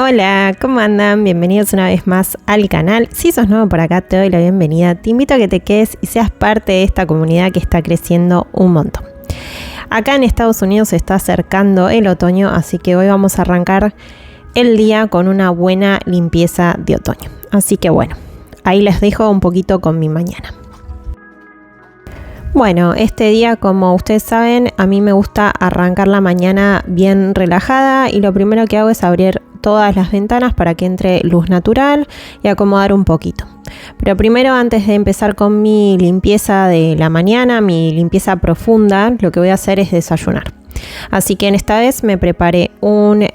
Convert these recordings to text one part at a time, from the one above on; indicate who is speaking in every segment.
Speaker 1: Hola, ¿cómo andan? Bienvenidos una vez más al canal. Si sos nuevo por acá, te doy la bienvenida. Te invito a que te quedes y seas parte de esta comunidad que está creciendo un montón. Acá en Estados Unidos se está acercando el otoño, así que hoy vamos a arrancar el día con una buena limpieza de otoño. Así que bueno, ahí les dejo un poquito con mi mañana. Bueno, este día, como ustedes saben, a mí me gusta arrancar la mañana bien relajada y lo primero que hago es abrir todas las ventanas para que entre luz natural y acomodar un poquito. Pero primero, antes de empezar con mi limpieza de la mañana, mi limpieza profunda, lo que voy a hacer es desayunar. Así que en esta vez me preparé un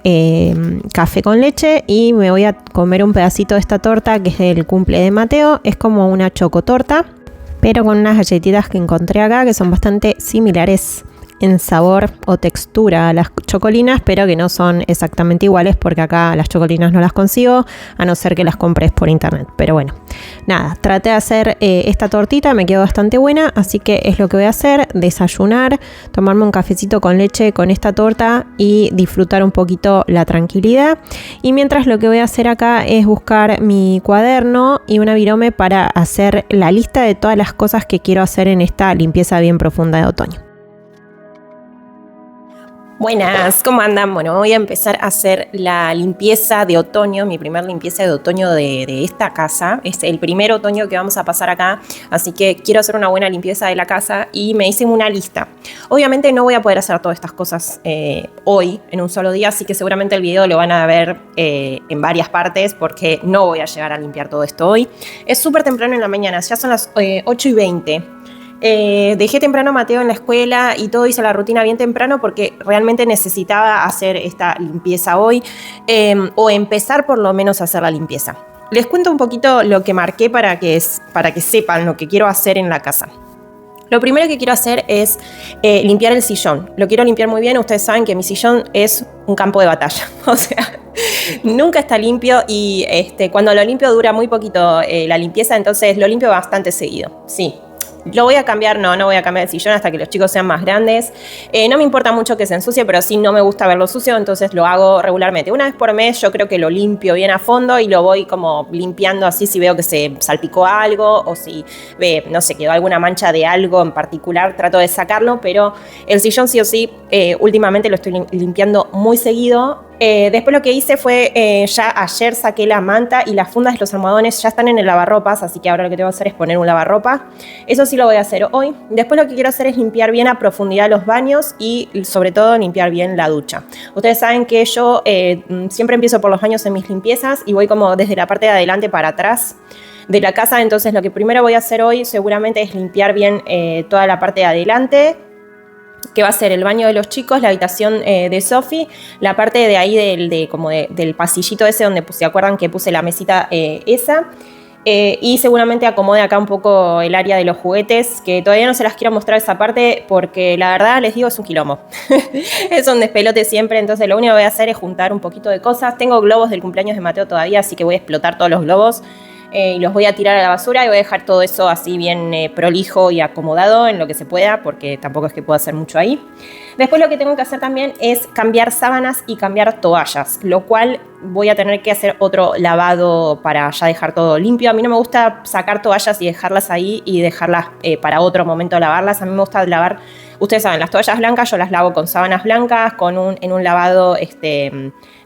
Speaker 1: café con leche y me voy a comer un pedacito de esta torta que es del cumple de Mateo. Es como una chocotorta, pero con unas galletitas que encontré acá que son bastante similares en sabor o textura a las chocolinas, pero que no son exactamente iguales porque acá las chocolinas no las consigo, a no ser que las compres por internet. Pero bueno, nada, traté de hacer esta tortita, me quedó bastante buena, así que es lo que voy a hacer: desayunar, tomarme un cafecito con leche con esta torta y disfrutar un poquito la tranquilidad. Y mientras, lo que voy a hacer acá es buscar mi cuaderno y una virome para hacer la lista de todas las cosas que quiero hacer en esta limpieza bien profunda de otoño. Buenas, ¿cómo andan? Bueno, voy a empezar a hacer la limpieza de otoño, mi primer limpieza de otoño de esta casa. Es el primer otoño que vamos a pasar acá, así que quiero hacer una buena limpieza de la casa y me hice una lista. Obviamente no voy a poder hacer todas estas cosas hoy, en un solo día, así que seguramente el video lo van a ver en varias partes porque no voy a llegar a limpiar todo esto hoy. Es súper temprano en la mañana, ya son las 8:20. Dejé temprano a Mateo en la escuela y todo, hice la rutina bien temprano porque realmente necesitaba hacer esta limpieza hoy, o empezar por lo menos a hacer la limpieza. Les cuento un poquito lo que marqué para que sepan lo que quiero hacer en la casa. Lo primero que quiero hacer es limpiar el sillón. Lo quiero limpiar muy bien. Ustedes saben que mi sillón es un campo de batalla. O sea, nunca está limpio y cuando lo limpio dura muy poquito la limpieza, entonces lo limpio bastante seguido. Sí. ¿Lo voy a cambiar? No voy a cambiar el sillón hasta que los chicos sean más grandes. No me importa mucho que se ensucie, pero sí no me gusta verlo sucio, entonces lo hago regularmente. Una vez por mes yo creo que lo limpio bien a fondo y lo voy como limpiando así si veo que se salpicó algo o si no sé, quedó alguna mancha de algo en particular, trato de sacarlo, pero el sillón sí o sí, últimamente lo estoy limpiando muy seguido. Después lo que hice fue, ya ayer saqué la manta y las fundas de los almohadones ya están en el lavarropas, así que ahora lo que tengo que hacer es poner un lavarropa. Eso sí lo voy a hacer hoy. Después lo que quiero hacer es limpiar bien a profundidad los baños y sobre todo limpiar bien la ducha. Ustedes saben que yo siempre empiezo por los baños en mis limpiezas y voy como desde la parte de adelante para atrás de la casa, entonces lo que primero voy a hacer hoy seguramente es limpiar bien toda la parte de adelante, que va a ser el baño de los chicos, la habitación de Sophie, la parte de ahí del pasillito ese donde se acuerdan que puse la mesita esa, y seguramente acomode acá un poco el área de los juguetes, que todavía no se las quiero mostrar esa parte porque la verdad les digo es un quilombo. Es un despelote siempre, entonces lo único que voy a hacer es juntar un poquito de cosas. Tengo globos del cumpleaños de Mateo todavía, así que voy a explotar todos los globos. Y los voy a tirar a la basura y voy a dejar todo eso así bien prolijo y acomodado en lo que se pueda, porque tampoco es que pueda hacer mucho ahí. Después lo que tengo que hacer también es cambiar sábanas y cambiar toallas, lo cual voy a tener que hacer otro lavado para ya dejar todo limpio. A mí no me gusta sacar toallas y dejarlas ahí y dejarlas para otro momento lavarlas. A mí me gusta lavar, ustedes saben, las toallas blancas yo las lavo con sábanas blancas, en un lavado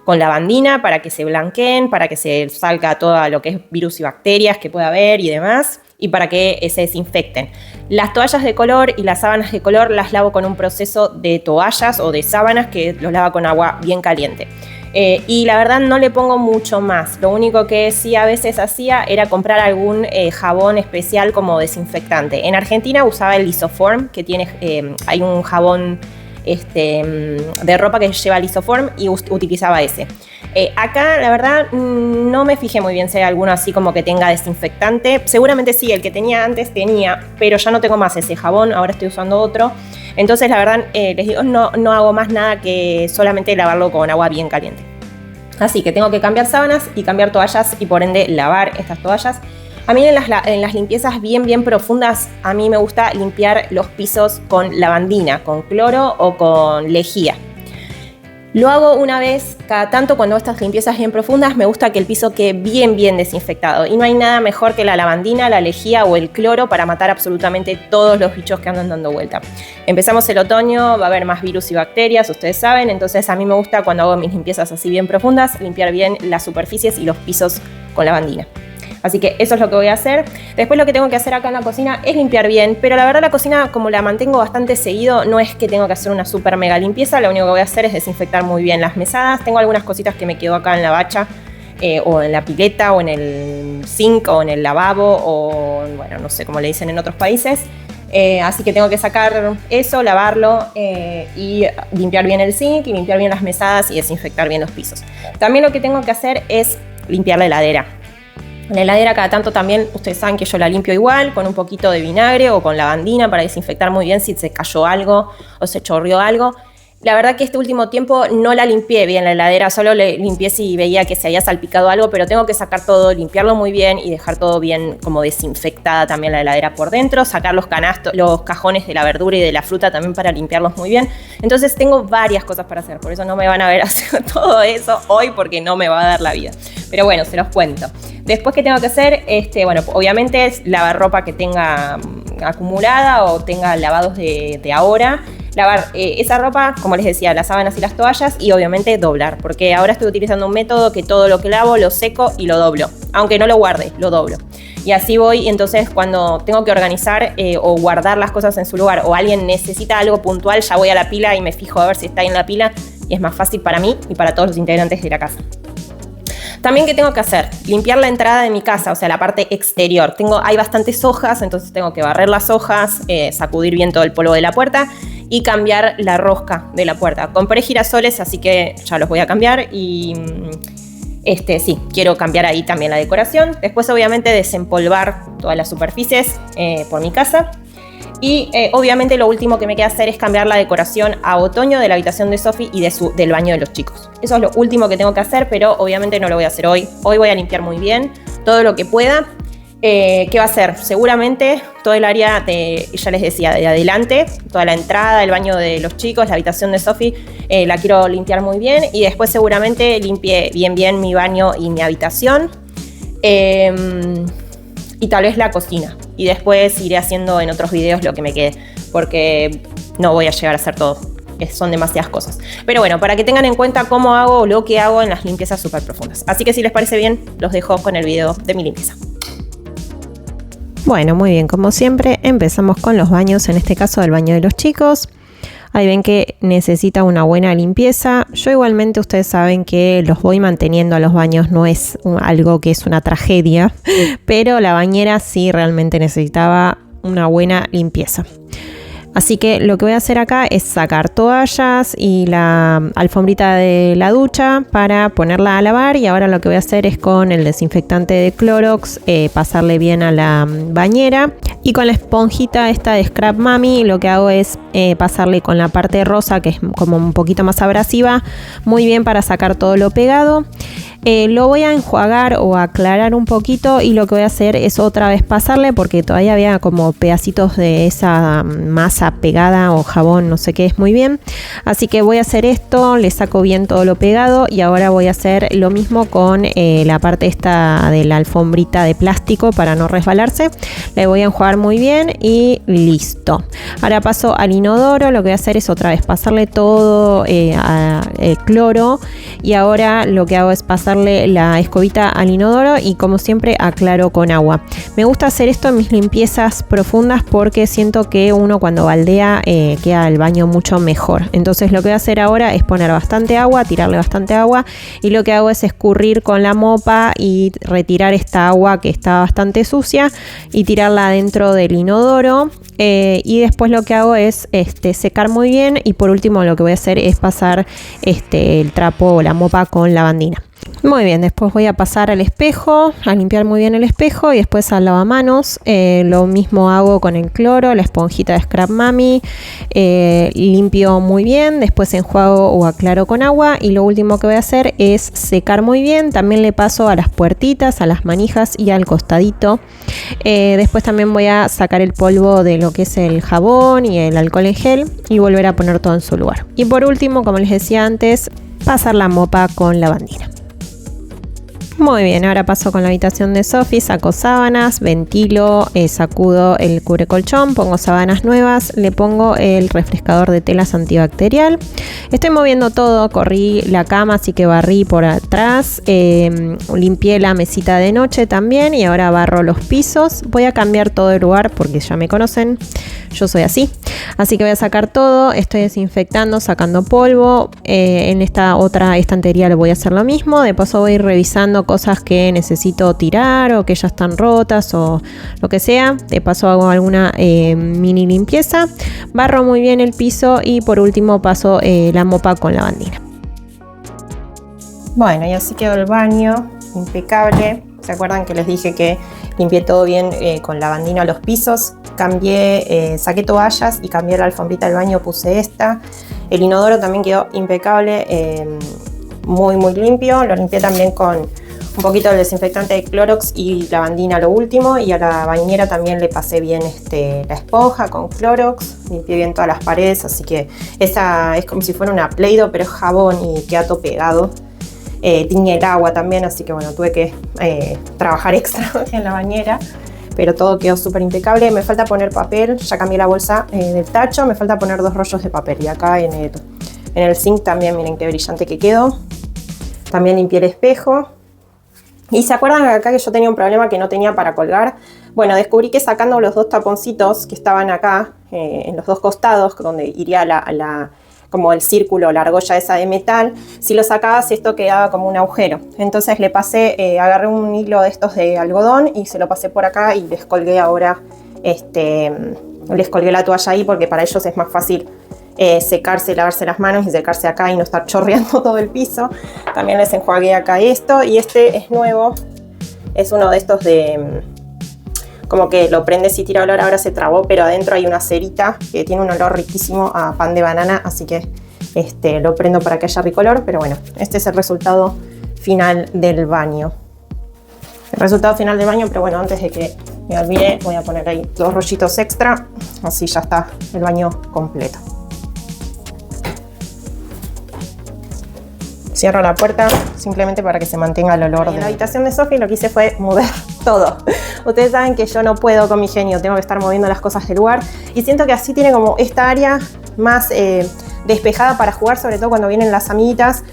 Speaker 1: con lavandina para que se blanqueen, para que se salga todo lo que es virus y bacterias que pueda haber y demás, y para que se desinfecten. Las toallas de color y las sábanas de color las lavo con un proceso de toallas o de sábanas que los lavo con agua bien caliente. Y la verdad no le pongo mucho más. Lo único que sí a veces hacía era comprar algún jabón especial como desinfectante. En Argentina usaba el Lisoform, que hay un jabón de ropa que lleva Lisoform y utilizaba ese. Acá la verdad no me fijé muy bien si hay alguno así como que tenga desinfectante. Seguramente sí, el que tenía antes tenía, pero ya no tengo más ese jabón, ahora estoy usando otro. Entonces la verdad les digo, no hago más nada que solamente lavarlo con agua bien caliente. Así que tengo que cambiar sábanas y cambiar toallas y por ende lavar estas toallas. A mí en las limpiezas bien profundas, a mí me gusta limpiar los pisos con lavandina, con cloro o con lejía. Lo hago una vez cada tanto cuando hago estas limpiezas bien profundas. Me gusta que el piso quede bien desinfectado. Y no hay nada mejor que la lavandina, la lejía o el cloro para matar absolutamente todos los bichos que andan dando vuelta. Empezamos el otoño, va a haber más virus y bacterias, ustedes saben. Entonces a mí me gusta cuando hago mis limpiezas así bien profundas, limpiar bien las superficies y los pisos con lavandina. Así que eso es lo que voy a hacer. Después lo que tengo que hacer acá en la cocina es limpiar bien, pero la verdad la cocina, como la mantengo bastante seguido, no es que tengo que hacer una super mega limpieza. Lo único que voy a hacer es desinfectar muy bien las mesadas. Tengo algunas cositas que me quedo acá en la bacha, o en la pileta, o en el zinc, o en el lavabo, o bueno, no sé cómo le dicen en otros países. Así que tengo que sacar eso, lavarlo y limpiar bien el zinc y limpiar bien las mesadas y desinfectar bien los pisos. También lo que tengo que hacer es limpiar la heladera. La heladera cada tanto también, ustedes saben que yo la limpio igual, con un poquito de vinagre o con lavandina para desinfectar muy bien si se cayó algo o se chorreó algo. La verdad que este último tiempo no la limpié bien la heladera, solo le limpié si veía que se había salpicado algo, pero tengo que sacar todo, limpiarlo muy bien y dejar todo bien como desinfectada también la heladera por dentro, sacar los canastos, los cajones de la verdura y de la fruta también para limpiarlos muy bien. Entonces tengo varias cosas para hacer, por eso no me van a ver hacer todo eso hoy porque no me va a dar la vida. Pero bueno, se los cuento. Después, ¿qué tengo que hacer? Bueno, obviamente es lavar ropa que tenga acumulada o tenga lavados de ahora. Lavar esa ropa, como les decía, las sábanas y las toallas, y obviamente doblar, porque ahora estoy utilizando un método que todo lo que lavo lo seco y lo doblo, aunque no lo guarde, lo doblo. Y así voy, y entonces cuando tengo que organizar o guardar las cosas en su lugar, o alguien necesita algo puntual, ya voy a la pila y me fijo a ver si está ahí en la pila, y es más fácil para mí y para todos los integrantes de la casa. También, ¿qué tengo que hacer? Limpiar la entrada de mi casa, o sea, la parte exterior. Hay bastantes hojas, entonces tengo que barrer las hojas, sacudir bien todo el polvo de la puerta y cambiar la rosca de la puerta. Compré girasoles, así que ya los voy a cambiar y sí, quiero cambiar ahí también la decoración. Después, obviamente, desempolvar todas las superficies por mi casa. Y obviamente lo último que me queda hacer es cambiar la decoración a otoño de la habitación de Sofi y del baño de los chicos. Eso es lo último que tengo que hacer, pero obviamente no lo voy a hacer hoy. Hoy voy a limpiar muy bien todo lo que pueda. ¿Qué va a ser? Seguramente todo el área ya les decía, de adelante, toda la entrada, el baño de los chicos, la habitación de Sofi, la quiero limpiar muy bien. Y después seguramente limpie bien mi baño y mi habitación. Y tal vez la cocina. Y después iré haciendo en otros videos lo que me quede, porque no voy a llegar a hacer todo. Son demasiadas cosas. Pero bueno, para que tengan en cuenta cómo hago lo que hago en las limpiezas súper profundas. Así que si les parece bien, los dejo con el video de mi limpieza.
Speaker 2: Bueno, muy bien, como siempre, empezamos con los baños, en este caso del baño de los chicos. Ahí ven que necesita una buena limpieza. Yo igualmente, ustedes saben que los voy manteniendo a los baños, no es algo que es una tragedia, pero la bañera sí realmente necesitaba una buena limpieza. Así que lo que voy a hacer acá es sacar toallas y la alfombrita de la ducha para ponerla a lavar, y ahora lo que voy a hacer es con el desinfectante de Clorox pasarle bien a la bañera, y con la esponjita esta de Scrap Mami lo que hago es pasarle con la parte rosa, que es como un poquito más abrasiva, muy bien para sacar todo lo pegado. Lo voy a enjuagar o aclarar un poquito, y lo que voy a hacer es otra vez pasarle porque todavía había como pedacitos de esa masa pegada o jabón, no sé qué es muy bien. Así que voy a hacer esto, le saco bien todo lo pegado, y ahora voy a hacer lo mismo con la parte esta de la alfombrita de plástico para no resbalarse. Le voy a enjuagar muy bien y listo. Ahora paso al inodoro, lo que voy a hacer es otra vez pasarle todo cloro, y ahora lo que hago es pasarle la escobita al inodoro y, como siempre, aclaro con agua. Me gusta hacer esto en mis limpiezas profundas porque siento que uno cuando baldea queda el baño mucho mejor. Entonces lo que voy a hacer ahora es poner bastante agua, tirarle bastante agua, y lo que hago es escurrir con la mopa y retirar esta agua que está bastante sucia y tirarla dentro del inodoro. Y después lo que hago es secar muy bien, y por último lo que voy a hacer es pasar el trapo o la mopa con lavandina. Muy bien, después voy a pasar al espejo, a limpiar muy bien el espejo y después al lavamanos. Lo mismo hago con el cloro, la esponjita de Scrub Mami. Limpio muy bien, después enjuago o aclaro con agua y lo último que voy a hacer es secar muy bien. También le paso a las puertitas, a las manijas y al costadito. Después también voy a sacar el polvo de lo que es el jabón y el alcohol en gel y volver a poner todo en su lugar. Y por último, como les decía antes, pasar la mopa con lavandina. Muy bien, ahora paso con la habitación de Sophie, saco sábanas, ventilo, sacudo el cubrecolchón, pongo sábanas nuevas, le pongo el refrescador de telas antibacterial. Estoy moviendo todo, corrí la cama, así que barrí por atrás, limpié la mesita de noche también y ahora barro los pisos. Voy a cambiar todo el lugar porque ya me conocen, yo soy así. Así que voy a sacar todo, estoy desinfectando, sacando polvo. En esta otra estantería le voy a hacer lo mismo. De paso voy revisando cosas que necesito tirar o que ya están rotas o lo que sea. De paso hago alguna mini limpieza. Barro muy bien el piso y por último paso la mopa con lavandina.
Speaker 1: Bueno, y así quedó el baño, impecable. ¿Se acuerdan que les dije que limpié todo bien con lavandina los pisos? Cambié, saqué toallas y cambié la alfombrita del baño, puse esta. El inodoro también quedó impecable, muy limpio. Lo limpié también con un poquito de desinfectante de Clorox y lavandina lo último. Y a la bañera también le pasé bien la esponja con Clorox. Limpié bien todas las paredes, así que esa es como si fuera una Play-Doh, pero es jabón y queda todo pegado. Tiñe el agua también, así que bueno, tuve que trabajar extra en la bañera, pero todo quedó súper impecable. Me falta poner papel, ya cambié la bolsa del tacho, me falta poner 2 rollos de papel y acá en el zinc también, miren qué brillante que quedó. También limpié el espejo. Y se acuerdan acá que yo tenía un problema que no tenía para colgar. Bueno, descubrí que sacando los 2 taponcitos que estaban acá en los 2 costados, donde iría como el círculo, la argolla esa de metal, si lo sacabas esto quedaba como un agujero. Entonces le pasé, agarré un hilo de estos de algodón y se lo pasé por acá y les colgué ahora, les colgué la toalla ahí porque para ellos es más fácil secarse, lavarse las manos y secarse acá y no estar chorreando todo el piso. También les enjuagué acá esto y este es nuevo, es uno de estos de... como que lo prendes y tira olor, ahora se trabó, pero adentro hay una cerita que tiene un olor riquísimo a pan de banana, así que lo prendo para que haya ricolor, pero bueno, este es el resultado final del baño. Pero bueno, antes de que me olvide, voy a poner ahí 2 rollitos extra, así ya está el baño completo. Cierro la puerta simplemente para que se mantenga el olor. En la habitación de Sophie lo que hice fue mover todo. Ustedes saben que yo no puedo con mi genio, tengo que estar moviendo las cosas del lugar. Y siento que así tiene como esta área más despejada para jugar, sobre todo cuando vienen las amiguitas.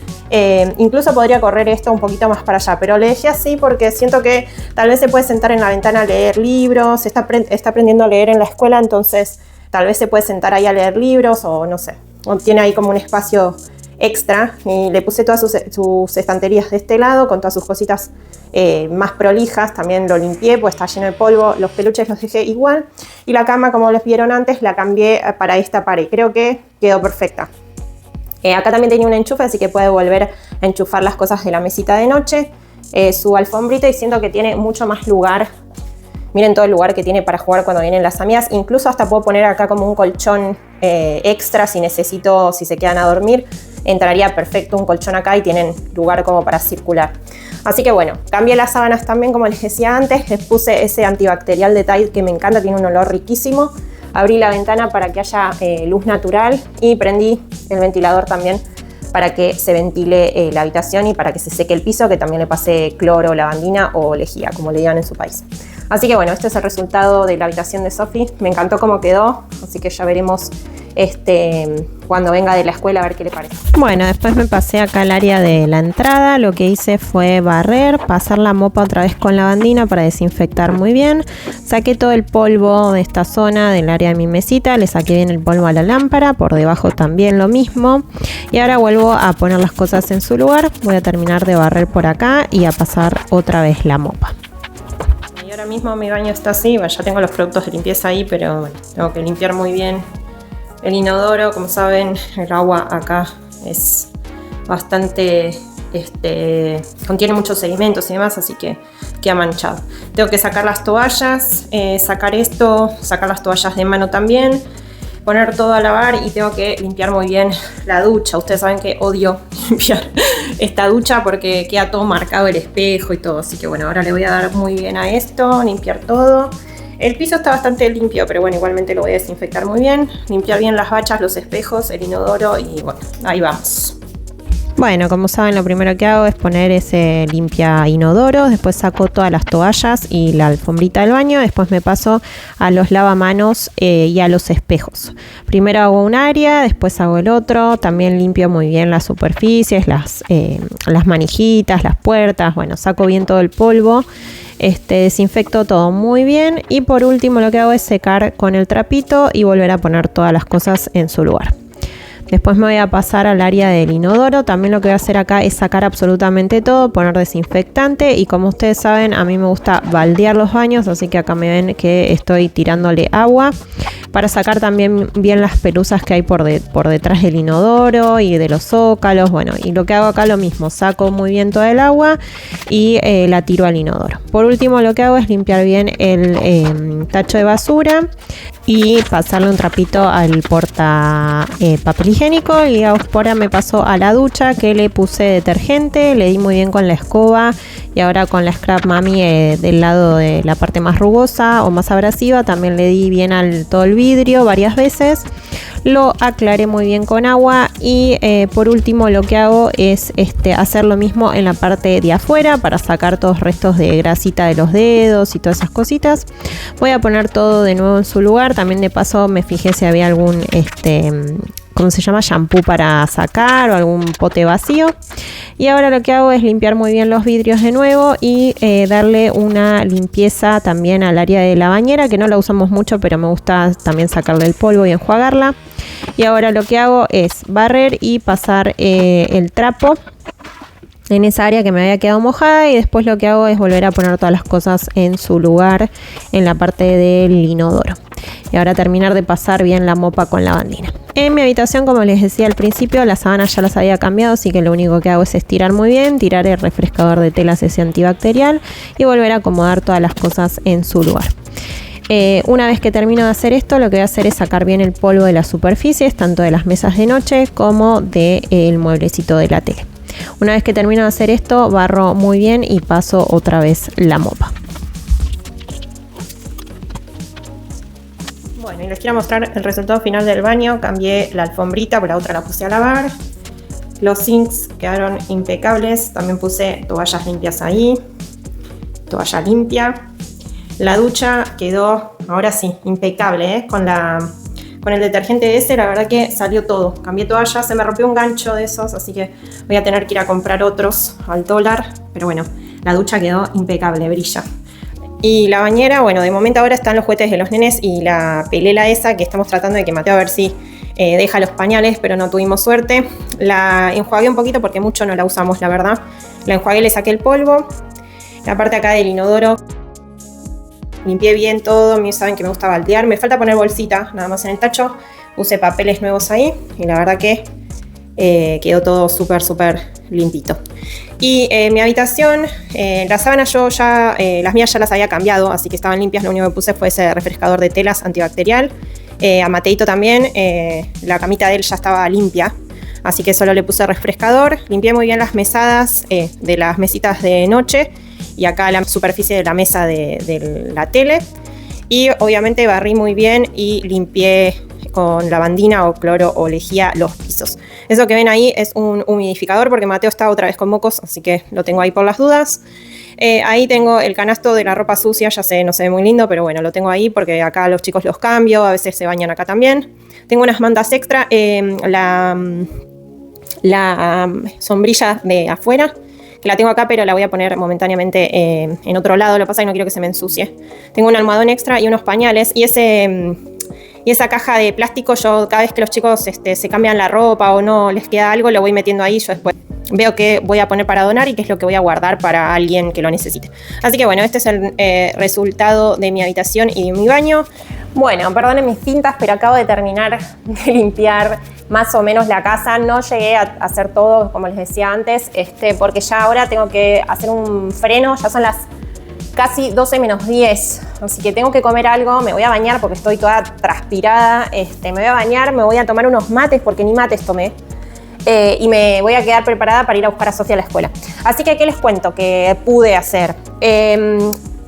Speaker 1: Incluso podría correr esto un poquito más para allá, pero le dejé así porque siento que tal vez se puede sentar en la ventana a leer libros, está aprendiendo a leer en la escuela, entonces tal vez se puede sentar ahí a leer libros o no sé, o tiene ahí como un espacio extra. Y le puse todas sus estanterías de este lado con todas sus cositas más prolijas. También lo limpié pues está lleno de polvo, los peluches los dejé igual y la cama, como les vieron antes, la cambié para esta pared. Creo que quedó perfecta. Acá también tenía un enchufe, así que puede volver a enchufar las cosas de la mesita de noche. Su alfombrita, y siento que tiene mucho más lugar. Miren todo el lugar que tiene para jugar cuando vienen las amigas. Incluso hasta puedo poner acá como un colchón extra si necesito, si se quedan a dormir. Entraría perfecto un colchón acá y tienen lugar como para circular. Así que bueno, cambié las sábanas también, como les decía antes. Les puse ese antibacterial de Tide que me encanta, tiene un olor riquísimo. Abrí la ventana para que haya luz natural y prendí el ventilador también para que se ventile la habitación y para que se seque el piso, que también le pasé cloro, lavandina o lejía, como le digan en su país. Así que bueno, este es el resultado de la habitación de Sophie. Me encantó cómo quedó, así que ya veremos cuando venga de la escuela a ver qué le parece.
Speaker 2: Bueno, después me pasé acá al área de la entrada. Lo que hice fue barrer, pasar la mopa otra vez con lavandina para desinfectar muy bien. Saqué todo el polvo de esta zona del área de mi mesita, le saqué bien el polvo a la lámpara, por debajo también lo mismo. Y ahora vuelvo a poner las cosas en su lugar. Voy a terminar de barrer por acá y a pasar otra vez la mopa.
Speaker 1: Y ahora mismo mi baño está así, bueno, ya tengo los productos de limpieza ahí, pero bueno, tengo que limpiar muy bien el inodoro. Como saben, el agua acá es bastante contiene muchos sedimentos y demás, así que queda manchado. Tengo que sacar las toallas, sacar esto, sacar las toallas de mano también, poner todo a lavar y tengo que limpiar muy bien la ducha. Ustedes saben que odio limpiar esta ducha porque queda todo marcado el espejo y todo, así que bueno, ahora le voy a dar muy bien a esto, limpiar todo. El piso está bastante limpio, pero bueno, igualmente lo voy a desinfectar muy bien, limpiar bien las bachas, los espejos, el inodoro y bueno, ahí vamos.
Speaker 2: Bueno, como saben, lo primero que hago es poner ese limpia inodoro, después saco todas las toallas y la alfombrita del baño, después me paso a los lavamanos y a los espejos. Primero hago un área, después hago el otro, también limpio muy bien las superficies, las manijitas, las puertas, bueno, saco bien todo el polvo. Desinfecto todo muy bien y por último lo que hago es secar con el trapito y volver a poner todas las cosas en su lugar. Después me voy a pasar al área del inodoro. También lo que voy a hacer acá es sacar absolutamente todo, poner desinfectante y como ustedes saben a mí me gusta baldear los baños, así que acá me ven que estoy tirándole agua para sacar también bien las pelusas que hay por detrás del inodoro y de los zócalos. Bueno, y lo que hago acá lo mismo, saco muy bien toda el agua y la tiro al inodoro. Por último lo que hago es limpiar bien el tacho de basura y pasarle un trapito al porta papel higiénico y ahora me paso a la ducha que le puse detergente, le di muy bien con la escoba y ahora con la Scrap Mami del lado de la parte más rugosa o más abrasiva también le di bien al todo el vidrio varias veces, lo aclaré muy bien con agua y por último lo que hago es hacer lo mismo en la parte de afuera para sacar todos los restos de grasita de los dedos y todas esas cositas. Voy a poner todo de nuevo en su lugar, también de paso me fijé si había algún ¿cómo se llama? Shampoo para sacar o algún pote vacío. Y ahora lo que hago es limpiar muy bien los vidrios de nuevo y darle una limpieza también al área de la bañera, que no la usamos mucho, pero me gusta también sacarle el polvo y enjuagarla. Y ahora lo que hago es barrer y pasar el trapo en esa área que me había quedado mojada y después lo que hago es volver a poner todas las cosas en su lugar en la parte del inodoro. Y ahora terminar de pasar bien la mopa con lavandina. En mi habitación, como les decía al principio, las sábanas ya las había cambiado, así que lo único que hago es estirar muy bien, tirar el refrescador de telas ese antibacterial y volver a acomodar todas las cosas en su lugar. Una vez que termino de hacer esto, lo que voy a hacer es sacar bien el polvo de las superficies, tanto de las mesas de noche como del mueblecito de la tele. Una vez que termino de hacer esto, barro muy bien y paso otra vez la mopa.
Speaker 1: Bueno, y les quiero mostrar el resultado final del baño. Cambié la alfombrita, por la otra la puse a lavar. Los sinks quedaron impecables. También puse toallas limpias ahí. Toalla limpia. La ducha quedó, ahora sí, impecable, ¿eh? Con el detergente ese, la verdad que salió todo. Cambié toallas, se me rompió un gancho de esos, así que voy a tener que ir a comprar otros al dólar. Pero bueno, la ducha quedó impecable, brilla. Y la bañera, bueno, de momento ahora están los juguetes de los nenes y la pelela esa que estamos tratando de que Mateo a ver si deja los pañales, pero no tuvimos suerte. La enjuagué un poquito porque mucho no la usamos, la verdad. La enjuagué, le saqué el polvo. La parte acá del inodoro, limpié bien todo. Saben que me gusta baldear. Me falta poner bolsita nada más en el tacho. Puse papeles nuevos ahí y la verdad que quedó todo súper limpito. Y mi habitación, las sábanas yo ya, las mías ya las había cambiado, así que estaban limpias. Lo único que puse fue ese refrescador de telas antibacterial. A Mateito también, la camita de él ya estaba limpia, así que solo le puse refrescador. Limpié muy bien las mesadas de las mesitas de noche y acá la superficie de la mesa de la tele. Y obviamente barrí muy bien y limpié con lavandina o cloro o lejía los pisos. Eso que ven ahí es un humidificador porque Mateo está otra vez con mocos, así que lo tengo ahí por las dudas. Ahí tengo el canasto de la ropa sucia, ya sé, no se ve muy lindo, pero bueno, lo tengo ahí porque acá los chicos los cambio, a veces se bañan acá también. Tengo unas mantas extra, la sombrilla de afuera, que la tengo acá, pero la voy a poner momentáneamente en otro lado, lo que pasa es que no quiero que se me ensucie. Tengo un almohadón extra y unos pañales, y esa caja de plástico, yo cada vez que los chicos se cambian la ropa o no les queda algo, lo voy metiendo ahí. Yo después veo que voy a poner para donar y qué es lo que voy a guardar para alguien que lo necesite. Así que bueno, este es el resultado de mi habitación y de mi baño. Bueno, perdonen mis pintas, pero acabo de terminar de limpiar más o menos la casa. No llegué a hacer todo, como les decía antes, porque ya ahora tengo que hacer un freno, ya son las casi 12 menos 10, así que tengo que comer algo, me voy a bañar porque estoy toda transpirada, me voy a bañar, me voy a tomar unos mates porque ni mates tomé. Y me voy a quedar preparada para ir a buscar a Sofía a la escuela. Así que, ¿qué les cuento que pude hacer?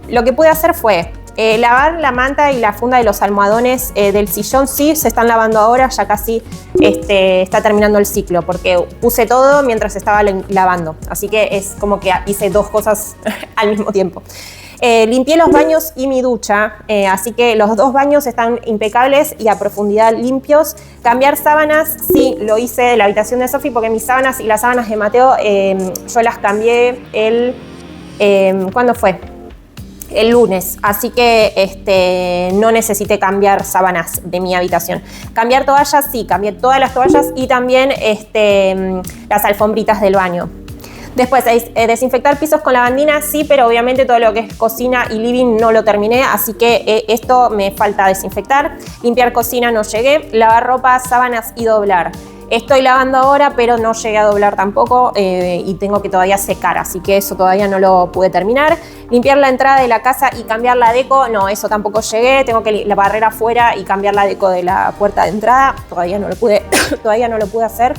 Speaker 1: Lo que pude hacer fue lavar la manta y la funda de los almohadones del sillón. Sí, se están lavando ahora, ya casi está terminando el ciclo, porque puse todo mientras estaba lavando. Así que es como que hice dos cosas al mismo tiempo. Limpié los baños y mi ducha, así que los dos baños están impecables y a profundidad limpios. Cambiar sábanas, sí, lo hice de la habitación de Sofi, porque mis sábanas y las sábanas de Mateo yo las cambié ¿cuándo fue? El lunes, así que no necesité cambiar sábanas de mi habitación. Cambiar toallas, sí, cambié todas las toallas y también las alfombritas del baño. Después, desinfectar pisos con lavandina, sí, pero obviamente todo lo que es cocina y living no lo terminé, así que esto me falta desinfectar. Limpiar cocina no llegué. Lavar ropa, sábanas y doblar. Estoy lavando ahora, pero no llegué a doblar tampoco y tengo que todavía secar, así que eso todavía no lo pude terminar. Limpiar la entrada de la casa y cambiar la deco, no, eso tampoco llegué. Tengo que la barrer afuera y cambiar la deco de la puerta de entrada, todavía no lo pude, todavía no lo pude hacer.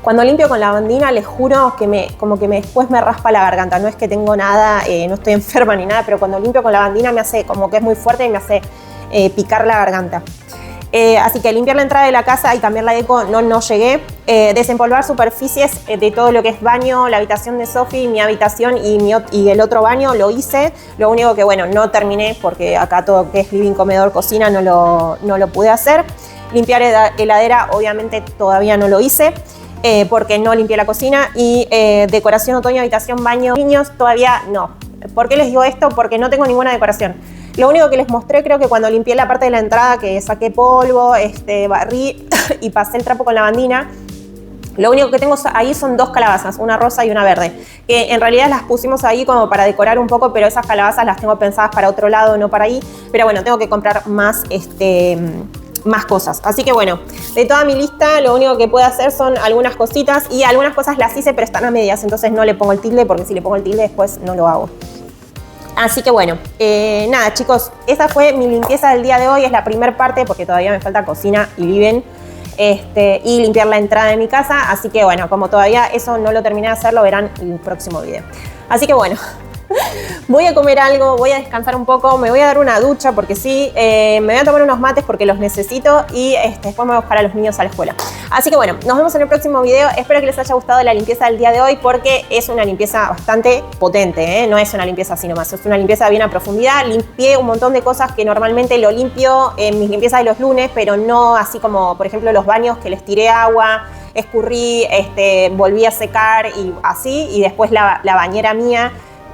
Speaker 1: Cuando limpio con lavandina, les juro que después me raspa la garganta. No es que tengo nada, no estoy enferma ni nada, pero cuando limpio con lavandina me hace como que es muy fuerte y me hace picar la garganta. Así que limpiar la entrada de la casa y cambiar la deco no llegué. Desempolvar superficies de todo lo que es baño, la habitación de Sofi, mi habitación y el otro baño lo hice. Lo único que, bueno, no terminé porque acá todo que es living, comedor, cocina no lo pude hacer. Limpiar heladera, obviamente todavía no lo hice. Porque no limpié la cocina y decoración otoño, habitación, baño, niños todavía no. ¿Por qué les digo esto? Porque no tengo ninguna decoración. Lo único que les mostré, creo que cuando limpié la parte de la entrada, que saqué polvo, barrí y pasé el trapo con lavandina, lo único que tengo ahí son dos calabazas, una rosa y una verde, que en realidad las pusimos ahí como para decorar un poco, pero esas calabazas las tengo pensadas para otro lado, no para ahí. Pero bueno, tengo que comprar más más cosas. Así que bueno, de toda mi lista lo único que puedo hacer son algunas cositas y algunas cosas las hice pero están a medias, entonces no le pongo el tilde porque si le pongo el tilde después no lo hago. Así que bueno, nada chicos, esa fue mi limpieza del día de hoy, es la primera parte porque todavía me falta cocina y living y limpiar la entrada de mi casa, así que bueno, como todavía eso no lo terminé de hacer, lo verán en el próximo video. Así que bueno, voy a comer algo, voy a descansar un poco, me voy a dar una ducha porque sí, me voy a tomar unos mates porque los necesito y después me voy a buscar a los niños a la escuela. Así que bueno, nos vemos en el próximo video. Espero que les haya gustado la limpieza del día de hoy porque es una limpieza bastante potente, no es una limpieza así nomás, es una limpieza bien a profundidad. Limpié un montón de cosas que normalmente lo limpio en mis limpiezas de los lunes, pero no así como, por ejemplo, los baños que les tiré agua, escurrí, volví a secar y así, y después la bañera mía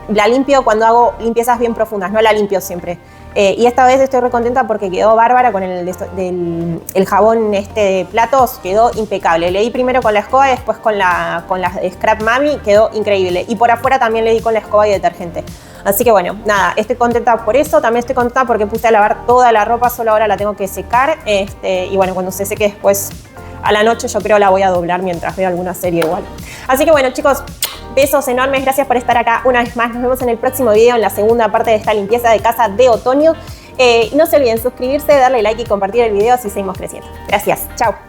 Speaker 1: la limpio cuando hago limpiezas bien profundas, no la limpio siempre. Y esta vez estoy re contenta porque quedó bárbara con el jabón de platos, quedó impecable. Le di primero con la escoba y después con la Scrap Mami, quedó increíble. Y por afuera también le di con la escoba y detergente. Así que bueno, nada, estoy contenta por eso. También estoy contenta porque puse a lavar toda la ropa, solo ahora la tengo que secar. Y bueno, cuando se seque después a la noche yo creo la voy a doblar mientras veo alguna serie igual. Así que bueno chicos, besos enormes, gracias por estar acá una vez más. Nos vemos en el próximo video, en la segunda parte de esta limpieza de casa de otoño. No se olviden suscribirse, darle like y compartir el video, así seguimos creciendo. Gracias, chao.